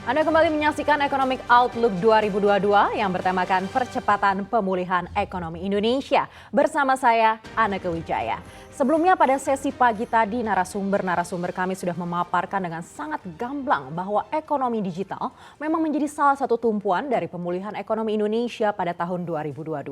Anda kembali menyaksikan Economic Outlook 2022 yang bertemakan percepatan pemulihan ekonomi Indonesia. Bersama saya, Anneke Wijaya. Sebelumnya pada sesi pagi tadi narasumber kami sudah memaparkan dengan sangat gamblang bahwa ekonomi digital memang menjadi salah satu tumpuan dari pemulihan ekonomi Indonesia pada tahun 2022.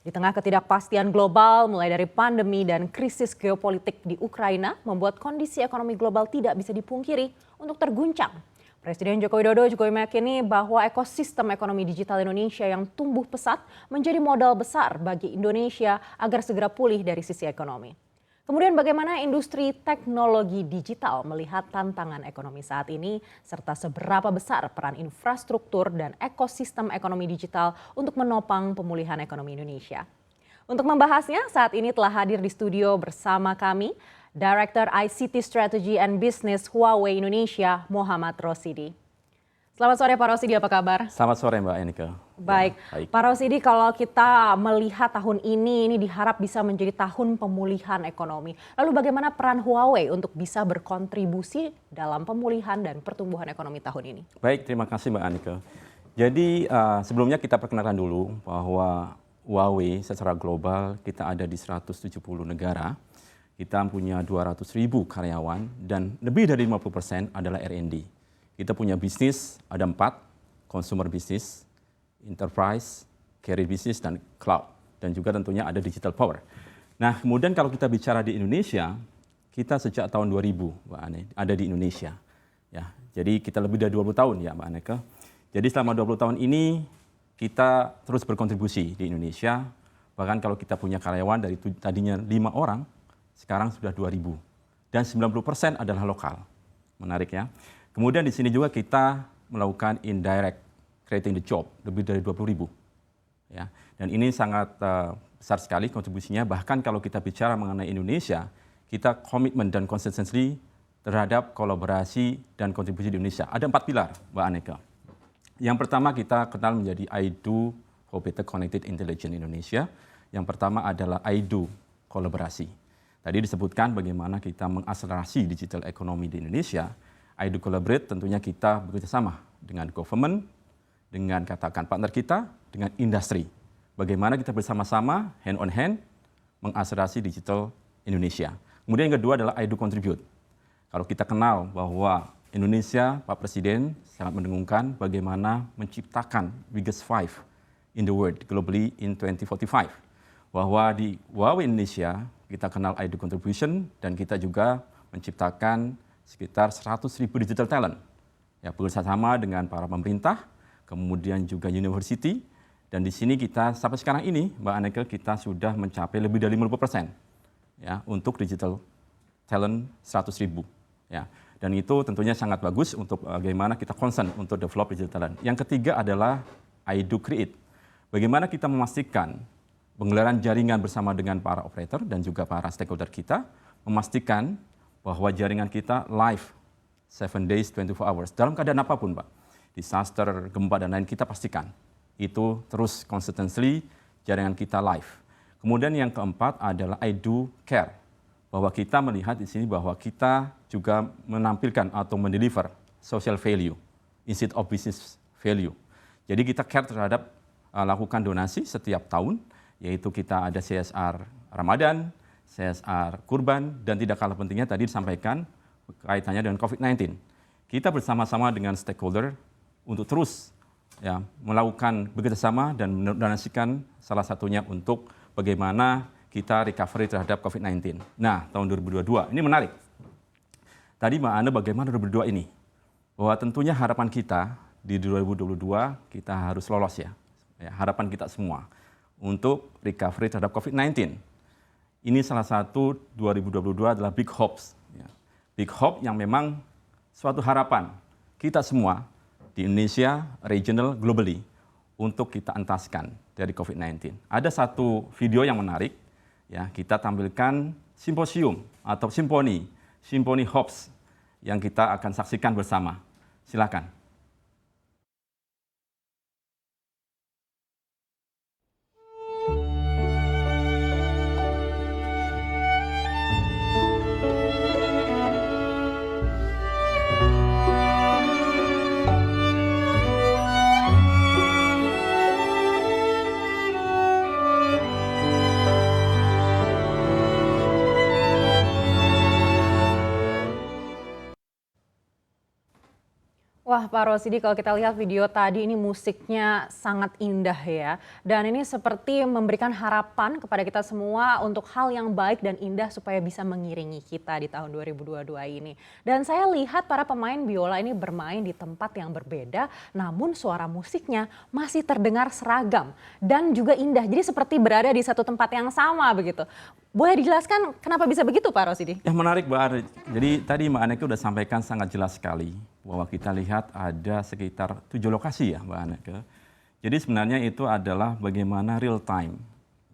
Di tengah ketidakpastian global mulai dari pandemi dan krisis geopolitik di Ukraina membuat kondisi ekonomi global tidak bisa dipungkiri untuk terguncang. Presiden Joko Widodo juga meyakini bahwa ekosistem ekonomi digital Indonesia yang tumbuh pesat menjadi modal besar bagi Indonesia agar segera pulih dari sisi ekonomi. Kemudian bagaimana industri teknologi digital melihat tantangan ekonomi saat ini serta seberapa besar peran infrastruktur dan ekosistem ekonomi digital untuk menopang pemulihan ekonomi Indonesia. Untuk membahasnya saat ini telah hadir di studio bersama kami Director ICT Strategy and Business Huawei Indonesia, Muhammad Rosidi. Selamat sore Pak Rosidi, apa kabar? Selamat sore Mbak Anneke. Baik, ya, Pak Rosidi, kalau kita melihat tahun ini diharap bisa menjadi tahun pemulihan ekonomi. Lalu bagaimana peran Huawei untuk bisa berkontribusi dalam pemulihan dan pertumbuhan ekonomi tahun ini? Baik, terima kasih Mbak Anneke. Jadi sebelumnya kita perkenalkan dulu bahwa Huawei secara global kita ada di 170 negara. Kita punya 200.000 karyawan dan lebih dari 50% adalah R&D. Kita punya bisnis, ada 4, consumer business, enterprise, carrier business, dan cloud. Dan juga tentunya ada digital power. Nah, kemudian kalau kita bicara di Indonesia, kita sejak tahun 2000, Mbak Ane, ada di Indonesia. Ya, jadi kita lebih dari 20 tahun ya Mbak Anneke. Jadi selama 20 tahun ini kita terus berkontribusi di Indonesia. Bahkan kalau kita punya karyawan dari tadinya 5 orang, sekarang sudah 2.000 dan 90% adalah lokal. Menarik ya. Kemudian di sini juga kita melakukan indirect creating the job lebih dari 20.000. Ya. Dan ini sangat besar sekali kontribusinya. Bahkan kalau kita bicara mengenai Indonesia, kita komitmen dan konsistensi terhadap kolaborasi dan kontribusi di Indonesia. Ada 4 pilar, Mbak Anneke. Yang pertama kita kenal menjadi IDO for Better Connected Intelligence Indonesia. Yang pertama adalah IDO kolaborasi. Tadi disebutkan bagaimana kita mengakselerasi digital ekonomi di Indonesia. IDO Collaborate tentunya kita bekerjasama dengan government, dengan katakan partner kita, dengan industri. Bagaimana kita bersama-sama, hand on hand, mengakselerasi digital Indonesia. Kemudian yang kedua adalah IDO Contribute. Kalau kita kenal bahwa Indonesia, Pak Presiden sangat mendengungkan bagaimana menciptakan biggest five in the world globally in 2045. Bahwa di Huawei Indonesia kita kenal IDO Contribution dan kita juga menciptakan sekitar 100.000 digital talent. Ya, bekerjasama dengan para pemerintah, kemudian juga university. Dan di sini kita sampai sekarang ini, Mbak Anneke, kita sudah mencapai lebih dari 50% ya, untuk digital talent 100.000. Ya. Dan itu tentunya sangat bagus untuk bagaimana kita concern untuk develop digital talent. Yang ketiga adalah IDO Create. Bagaimana kita memastikan penggelaran jaringan bersama dengan para operator dan juga para stakeholder kita, memastikan bahwa jaringan kita live 7 days, 24 hours. Dalam keadaan apapun, Pak. Disaster, gempa, dan lain kita pastikan. Itu terus consistently jaringan kita live. Kemudian yang keempat adalah IDO Care. Bahwa kita melihat di sini bahwa kita juga menampilkan atau mendeliver social value instead of business value. Jadi kita care terhadap lakukan donasi setiap tahun, yaitu kita ada CSR Ramadan, CSR Kurban, dan tidak kalah pentingnya tadi disampaikan kaitannya dengan COVID-19. Kita bersama-sama dengan stakeholder untuk terus ya, melakukan bekerjasama dan mendonasikan salah satunya untuk bagaimana kita recovery terhadap COVID-19. Nah, tahun 2022, ini menarik. Tadi Mbak Anne bagaimana 2022 ini? Bahwa tentunya harapan kita di 2022 kita harus lolos ya harapan kita semua untuk recovery terhadap COVID-19. Ini salah satu 2022 adalah big hopes. Ya. Big hope yang memang suatu harapan kita semua di Indonesia, regional, globally untuk kita entaskan dari COVID-19. Ada satu video yang menarik, ya kita tampilkan simposium atau Simponi Hopes yang kita akan saksikan bersama. Silakan. Wah, Pak Rosidi, kalau kita lihat video tadi ini musiknya sangat indah ya. Dan ini seperti memberikan harapan kepada kita semua untuk hal yang baik dan indah supaya bisa mengiringi kita di tahun 2022 ini. Dan saya lihat para pemain biola ini bermain di tempat yang berbeda, namun suara musiknya masih terdengar seragam dan juga indah. Jadi seperti berada di satu tempat yang sama begitu. Boleh dijelaskan kenapa bisa begitu, Pak Rosidi? Ya, menarik, Mbak Ari. Jadi tadi Mbak Aneke sudah sampaikan sangat jelas sekali bahwa kita lihat ada sekitar 7 lokasi ya, Mbak Aneke. Jadi sebenarnya itu adalah bagaimana real time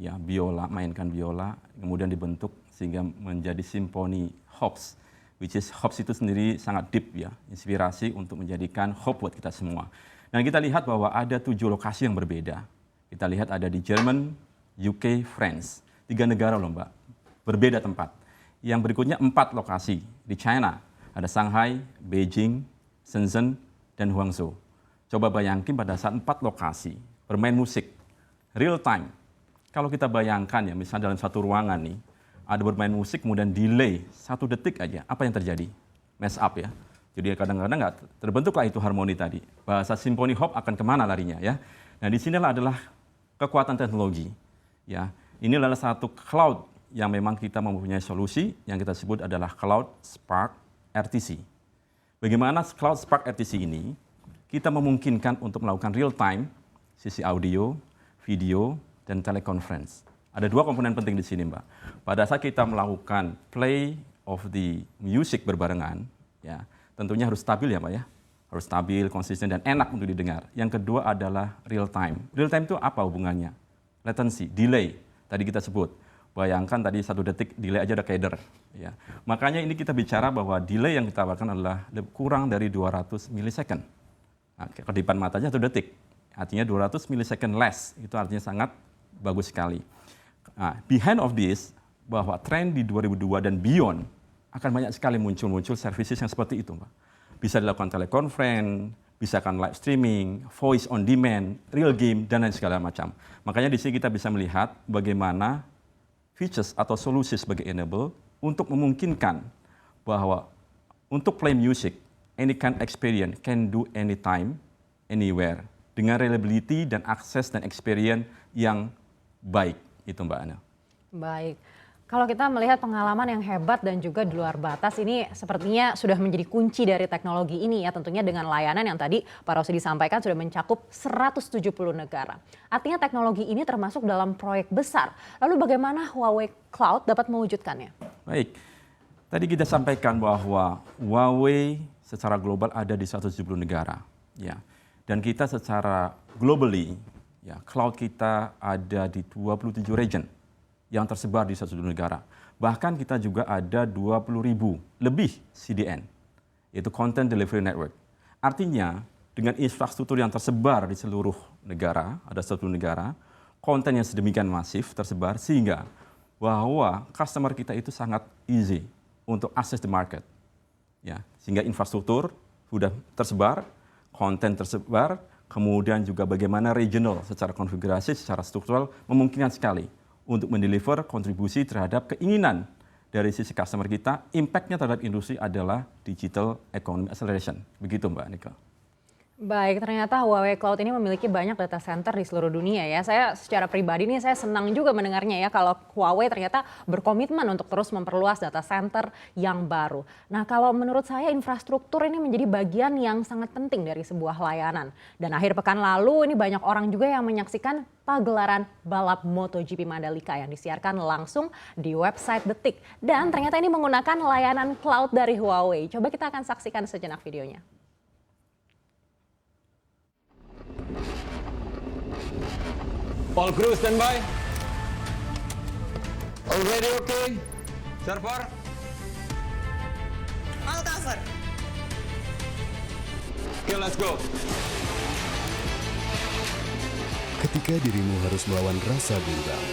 ya biola, mainkan biola, kemudian dibentuk sehingga menjadi simfoni Hobbs, which is Hobbs itu sendiri sangat deep ya, inspirasi untuk menjadikan hope buat kita semua. Dan kita lihat bahwa ada 7 lokasi yang berbeda. Kita lihat ada di Jerman, UK, France. 3 negara loh Mbak, berbeda tempat. Yang berikutnya 4 lokasi di China, ada Shanghai, Beijing, Shenzhen, dan Guangzhou. Coba bayangin pada saat 4 lokasi bermain musik, real time. Kalau kita bayangkan ya, misalnya dalam satu ruangan nih, ada bermain musik kemudian delay 1 detik aja, apa yang terjadi? Mess up ya. Jadi kadang-kadang nggak terbentuklah itu harmoni tadi. Bahasa Symphony Hop akan kemana larinya ya. Nah disinilah adalah kekuatan teknologi ya. Ini adalah satu cloud yang memang kita mempunyai solusi yang kita sebut adalah Cloud Spark RTC. Bagaimana Cloud Spark RTC ini kita memungkinkan untuk melakukan real time sisi audio, video, dan teleconference. Ada 2 komponen penting di sini, Mbak. Pada saat kita melakukan play of the music berbarengan, ya tentunya harus stabil ya, Mbak ya. Harus stabil, konsisten, dan enak untuk didengar. Yang kedua adalah real time. Real time itu apa hubungannya? Latency, delay. Tadi kita sebut, bayangkan tadi 1 detik delay aja udah keder. Ya. Makanya ini kita bicara bahwa delay yang kita tawarkan adalah kurang dari 200 millisecond. Nah, kedipan matanya 1 detik, artinya 200 millisecond less, itu artinya sangat bagus sekali. Nah, behind of this, bahwa tren di 2002 dan beyond akan banyak sekali muncul services yang seperti itu, Mbak. Bisa dilakukan teleconference, bisa kan live streaming, voice on demand, real game, dan lain segala macam. Makanya di sini kita bisa melihat bagaimana features atau solusi sebagai enable untuk memungkinkan bahwa untuk play music, any kind experience can do anytime, anywhere, dengan reliability dan akses dan experience yang baik. Itu Mbak Ana. Baik. Kalau kita melihat pengalaman yang hebat dan juga di luar batas ini sepertinya sudah menjadi kunci dari teknologi ini ya, tentunya dengan layanan yang tadi Pak Rosidi disampaikan sudah mencakup 170 negara. Artinya teknologi ini termasuk dalam proyek besar. Lalu bagaimana Huawei Cloud dapat mewujudkannya? Baik, tadi kita sampaikan bahwa Huawei secara global ada di 170 negara. Ya. Dan kita secara globally, ya, cloud kita ada di 27 region yang tersebar di 170 negara. Bahkan kita juga ada 20.000 lebih CDN, yaitu Content Delivery Network. Artinya dengan infrastruktur yang tersebar di seluruh negara, ada 1 negara, konten yang sedemikian masif tersebar sehingga bahwa customer kita itu sangat easy untuk access the market. Ya, sehingga infrastruktur sudah tersebar, konten tersebar, kemudian juga bagaimana regional secara konfigurasi, secara struktural memungkinkan sekali untuk mendeliver kontribusi terhadap keinginan dari sisi customer kita. Impact-nya terhadap industri adalah digital economy acceleration. Begitu Mbak Nika. Baik, ternyata Huawei Cloud ini memiliki banyak data center di seluruh dunia ya. Saya secara pribadi nih saya senang juga mendengarnya ya kalau Huawei ternyata berkomitmen untuk terus memperluas data center yang baru. Nah, kalau menurut saya infrastruktur ini menjadi bagian yang sangat penting dari sebuah layanan. Dan akhir pekan lalu ini banyak orang juga yang menyaksikan pagelaran balap MotoGP Mandalika yang disiarkan langsung di website Detik. Dan ternyata ini menggunakan layanan cloud dari Huawei. Coba kita akan saksikan sejenak videonya. All crew standby. All ready, okay? Server. All cover. Okay, let's go. Ketika dirimu harus melawan rasa bimbang,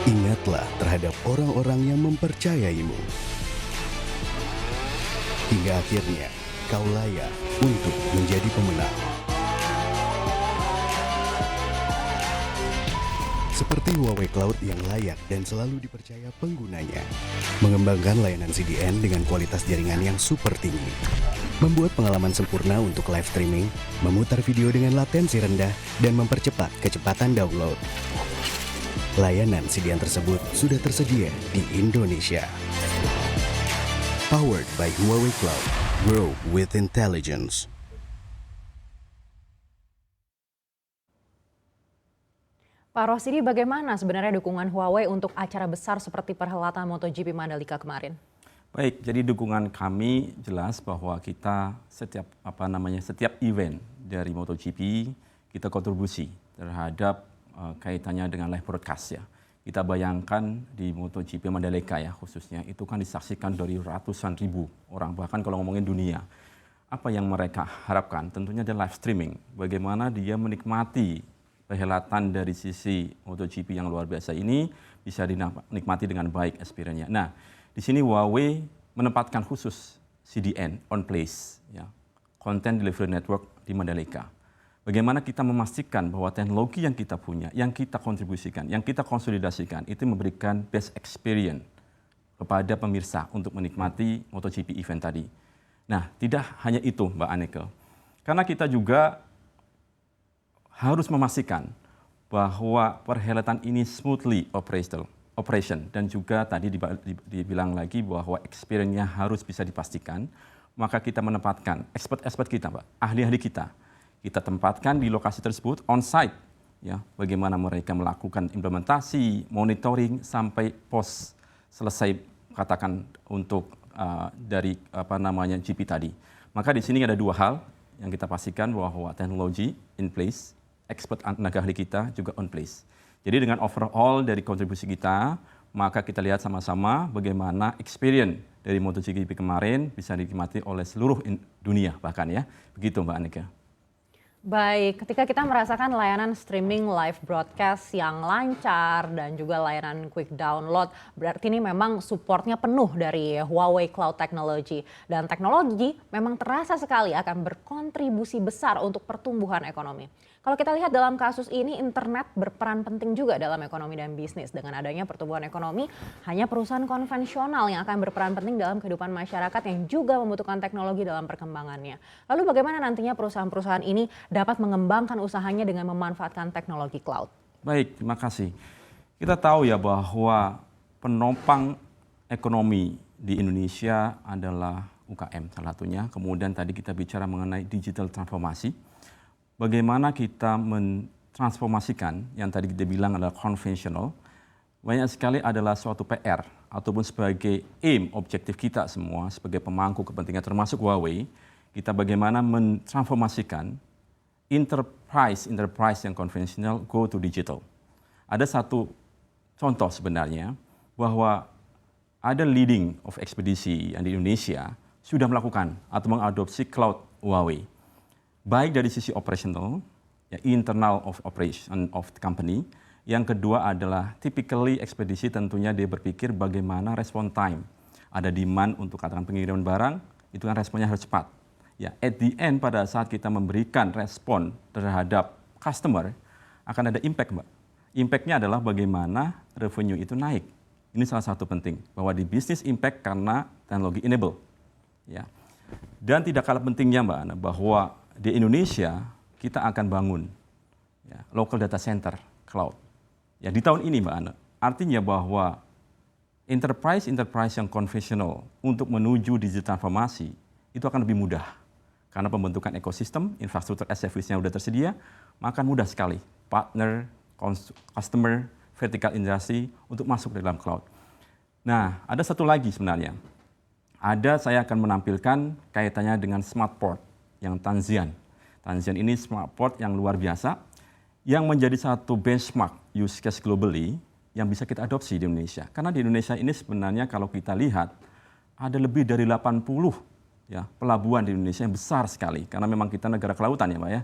ingatlah terhadap orang-orang yang mempercayaimu. Hingga akhirnya kau layak untuk menjadi pemenang. seperti Huawei Cloud yang layak dan selalu dipercaya penggunanya. Mengembangkan layanan CDN dengan kualitas jaringan yang super tinggi. Membuat pengalaman sempurna untuk live streaming, memutar video dengan latensi rendah, dan mempercepat kecepatan download. Layanan CDN tersebut sudah tersedia di Indonesia. Powered by Huawei Cloud. Grow with intelligence. Pak Rosidi, bagaimana sebenarnya dukungan Huawei untuk acara besar seperti perhelatan MotoGP Mandalika kemarin? Baik, jadi dukungan kami jelas bahwa kita setiap event dari MotoGP kita kontribusi terhadap kaitannya dengan live broadcast ya. Kita bayangkan di MotoGP Mandalika ya khususnya itu kan disaksikan dari ratusan ribu orang, bahkan kalau ngomongin dunia. Apa yang mereka harapkan? Tentunya ada live streaming. Bagaimana dia menikmati perhelatan dari sisi MotoGP yang luar biasa ini bisa dinikmati dengan baik experience-nya. Nah, di sini Huawei menempatkan khusus CDN on place, ya, Content Delivery Network di Mandalika. Bagaimana kita memastikan bahwa teknologi yang kita punya, yang kita kontribusikan, yang kita konsolidasikan itu memberikan best experience kepada pemirsa untuk menikmati MotoGP event tadi. Nah, tidak hanya itu, Mbak Anneke, karena kita juga harus memastikan bahwa perhelatan ini smoothly operation dan juga tadi dibilang lagi bahwa experience-nya harus bisa dipastikan, maka kita menempatkan expert kita, Pak, ahli-ahli kita tempatkan di lokasi tersebut on-site, ya, bagaimana mereka melakukan implementasi, monitoring sampai post selesai katakan untuk dari GP tadi. Maka di sini ada dua hal yang kita pastikan bahwa teknologi in place, expert tenaga ahli kita juga on place. Jadi dengan overall dari kontribusi kita, maka kita lihat sama-sama bagaimana experience dari MotoGP kemarin bisa dinikmati oleh seluruh dunia bahkan ya. Begitu Mbak Anneke. Baik, ketika kita merasakan layanan streaming live broadcast yang lancar dan juga layanan quick download, berarti ini memang supportnya penuh dari Huawei Cloud Technology. Dan teknologi memang terasa sekali akan berkontribusi besar untuk pertumbuhan ekonomi. Kalau kita lihat dalam kasus ini, internet berperan penting juga dalam ekonomi dan bisnis. Dengan adanya pertumbuhan ekonomi, hanya perusahaan konvensional yang akan berperan penting dalam kehidupan masyarakat yang juga membutuhkan teknologi dalam perkembangannya. Lalu bagaimana nantinya perusahaan-perusahaan ini dapat mengembangkan usahanya dengan memanfaatkan teknologi cloud? Baik, terima kasih. Kita tahu ya bahwa penopang ekonomi di Indonesia adalah UKM salah satunya. Kemudian tadi kita bicara mengenai digital transformasi. Bagaimana kita mentransformasikan yang tadi kita bilang adalah konvensional, banyak sekali adalah suatu PR ataupun sebagai aim, objektif kita semua sebagai pemangku kepentingan termasuk Huawei, kita bagaimana mentransformasikan enterprise yang konvensional go to digital. Ada satu contoh sebenarnya bahwa ada leading of ekspedisi yang di Indonesia sudah melakukan atau mengadopsi cloud Huawei. Baik dari sisi operational, ya, internal of operation of the company. Yang kedua adalah typically ekspedisi tentunya dia berpikir bagaimana respon time. Ada demand untuk katakan pengiriman barang, itu kan responnya harus cepat. Ya, at the end pada saat kita memberikan respon terhadap customer, akan ada impact, Mbak. Impact-nya adalah bagaimana revenue itu naik. Ini salah satu penting, bahwa di business impact karena teknologi enable. Ya. Dan tidak kalah pentingnya, Mbak Ana, bahwa di Indonesia kita akan bangun ya, local data center cloud. Ya, di tahun ini Mbak Ana, artinya bahwa enterprise yang konvensional untuk menuju digital transformasi itu akan lebih mudah. Karena pembentukan ekosistem, infrastruktur as a service-nya sudah tersedia, maka mudah sekali partner, customer, vertical industry untuk masuk ke dalam cloud. Nah, ada satu lagi sebenarnya. Saya akan menampilkan kaitannya dengan smart port yang Tanzian. Tanzian ini smart port yang luar biasa, yang menjadi satu benchmark use case globally yang bisa kita adopsi di Indonesia. Karena di Indonesia ini sebenarnya kalau kita lihat, ada lebih dari 80 ya, pelabuhan di Indonesia yang besar sekali. Karena memang kita negara kelautan ya Pak ya.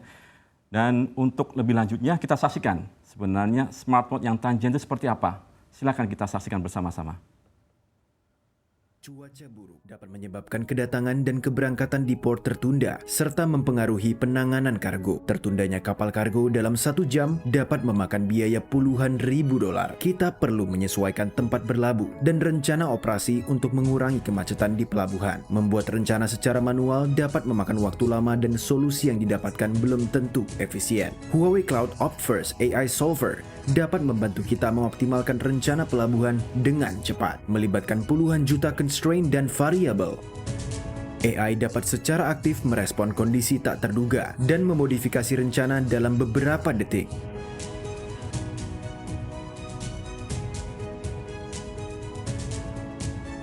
Dan untuk lebih lanjutnya kita saksikan sebenarnya smart port yang Tanzian itu seperti apa. Silakan kita saksikan bersama-sama. Cuaca buruk dapat menyebabkan kedatangan dan keberangkatan di port tertunda, serta mempengaruhi penanganan kargo. Tertundanya kapal kargo dalam 1 jam dapat memakan biaya puluhan ribu dolar. Kita perlu menyesuaikan tempat berlabuh dan rencana operasi untuk mengurangi kemacetan di pelabuhan. Membuat rencana secara manual dapat memakan waktu lama dan solusi yang didapatkan belum tentu efisien. Huawei Cloud Optverse AI Solver dapat membantu kita mengoptimalkan rencana pelabuhan dengan cepat, melibatkan puluhan juta constraint dan variabel. AI dapat secara aktif merespon kondisi tak terduga dan memodifikasi rencana dalam beberapa detik.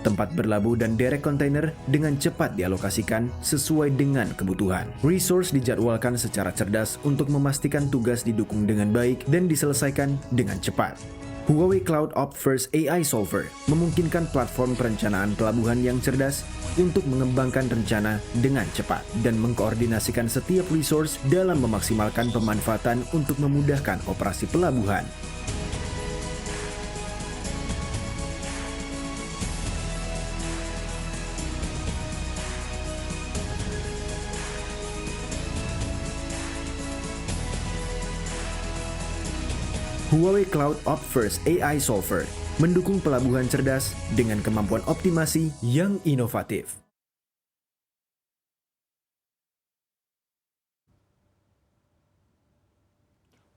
Tempat berlabuh dan derek kontainer dengan cepat dialokasikan sesuai dengan kebutuhan. Resource dijadwalkan secara cerdas untuk memastikan tugas didukung dengan baik dan diselesaikan dengan cepat. Huawei Cloud Optverse AI Solver memungkinkan platform perencanaan pelabuhan yang cerdas untuk mengembangkan rencana dengan cepat dan mengkoordinasikan setiap resource dalam memaksimalkan pemanfaatan untuk memudahkan operasi pelabuhan. Huawei Cloud Optverse AI Solver mendukung pelabuhan cerdas dengan kemampuan optimasi yang inovatif.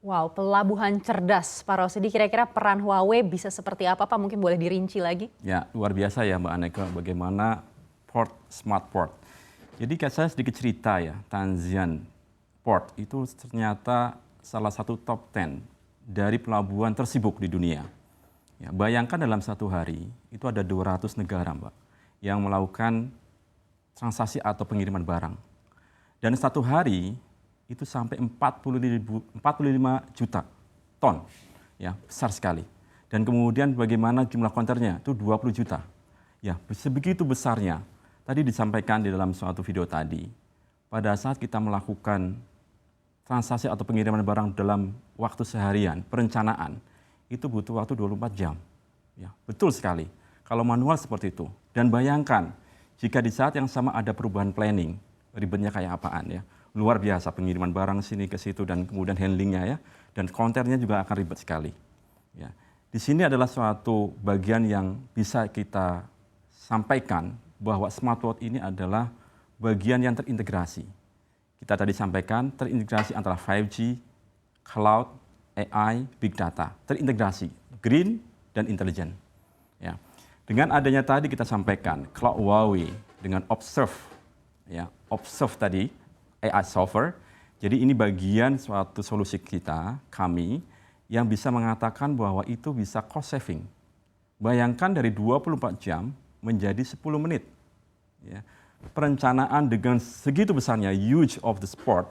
Wow, pelabuhan cerdas, Pak Rosidi. Kira-kira peran Huawei bisa seperti apa, Pak? Mungkin boleh dirinci lagi? Ya, luar biasa ya Mbak Aneka, bagaimana port, smart port. Jadi saya sedikit cerita ya, Tangian Port itu ternyata salah satu top 10 dari pelabuhan tersibuk di dunia. Ya, bayangkan dalam 1 hari itu ada 200 negara Mbak yang melakukan transaksi atau pengiriman barang. Dan 1 hari itu sampai 45 juta ton, ya besar sekali. Dan kemudian bagaimana jumlah konternya itu 20 juta. Ya, sebegitu besarnya. Tadi disampaikan di dalam suatu video tadi, pada saat kita melakukan transaksi atau pengiriman barang dalam waktu seharian, perencanaan, itu butuh waktu 24 jam. Ya, betul sekali. Kalau manual seperti itu. Dan bayangkan, jika di saat yang sama ada perubahan planning, ribetnya kayak apaan ya. Luar biasa pengiriman barang sini ke situ dan kemudian handlingnya ya. Dan konternya juga akan ribet sekali. Ya. Di sini adalah suatu bagian yang bisa kita sampaikan bahwa smart port ini adalah bagian yang terintegrasi. Kita tadi sampaikan terintegrasi antara 5G, cloud, AI, big data, terintegrasi, green dan intelligent. Ya. Dengan adanya tadi kita sampaikan cloud Huawei dengan Observe, ya, Observe tadi AI solver. Jadi ini bagian suatu solusi kami yang bisa mengatakan bahwa itu bisa cost saving. Bayangkan dari 24 jam menjadi 10 menit. Ya. Perencanaan dengan segitu besarnya, huge of the sport,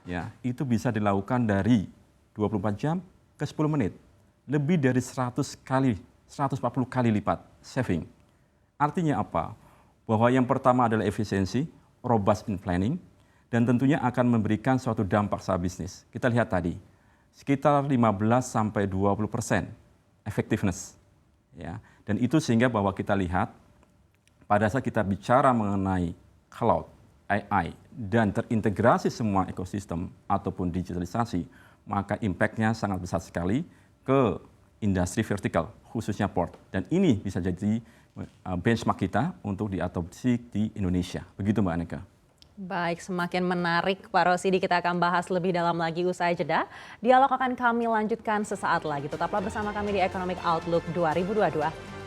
ya, itu bisa dilakukan dari 24 jam ke 10 menit. Lebih dari 140 kali lipat saving. Artinya apa? Bahwa yang pertama adalah efisiensi, robust in planning, dan tentunya akan memberikan suatu dampak secara bisnis. Kita lihat tadi, sekitar 15-20% effectiveness. Ya. Dan itu sehingga bahwa kita lihat, pada saat kita bicara mengenai cloud, AI, dan terintegrasi semua ekosistem ataupun digitalisasi, maka impact-nya sangat besar sekali ke industri vertikal, khususnya port. Dan ini bisa jadi benchmark kita untuk diadopsi di Indonesia. Begitu Mbak Aneka. Baik, semakin menarik Pak Rosidi. Kita akan bahas lebih dalam lagi usai jeda. Dialog akan kami lanjutkan sesaat lagi. Tetaplah bersama kami di Economic Outlook 2022.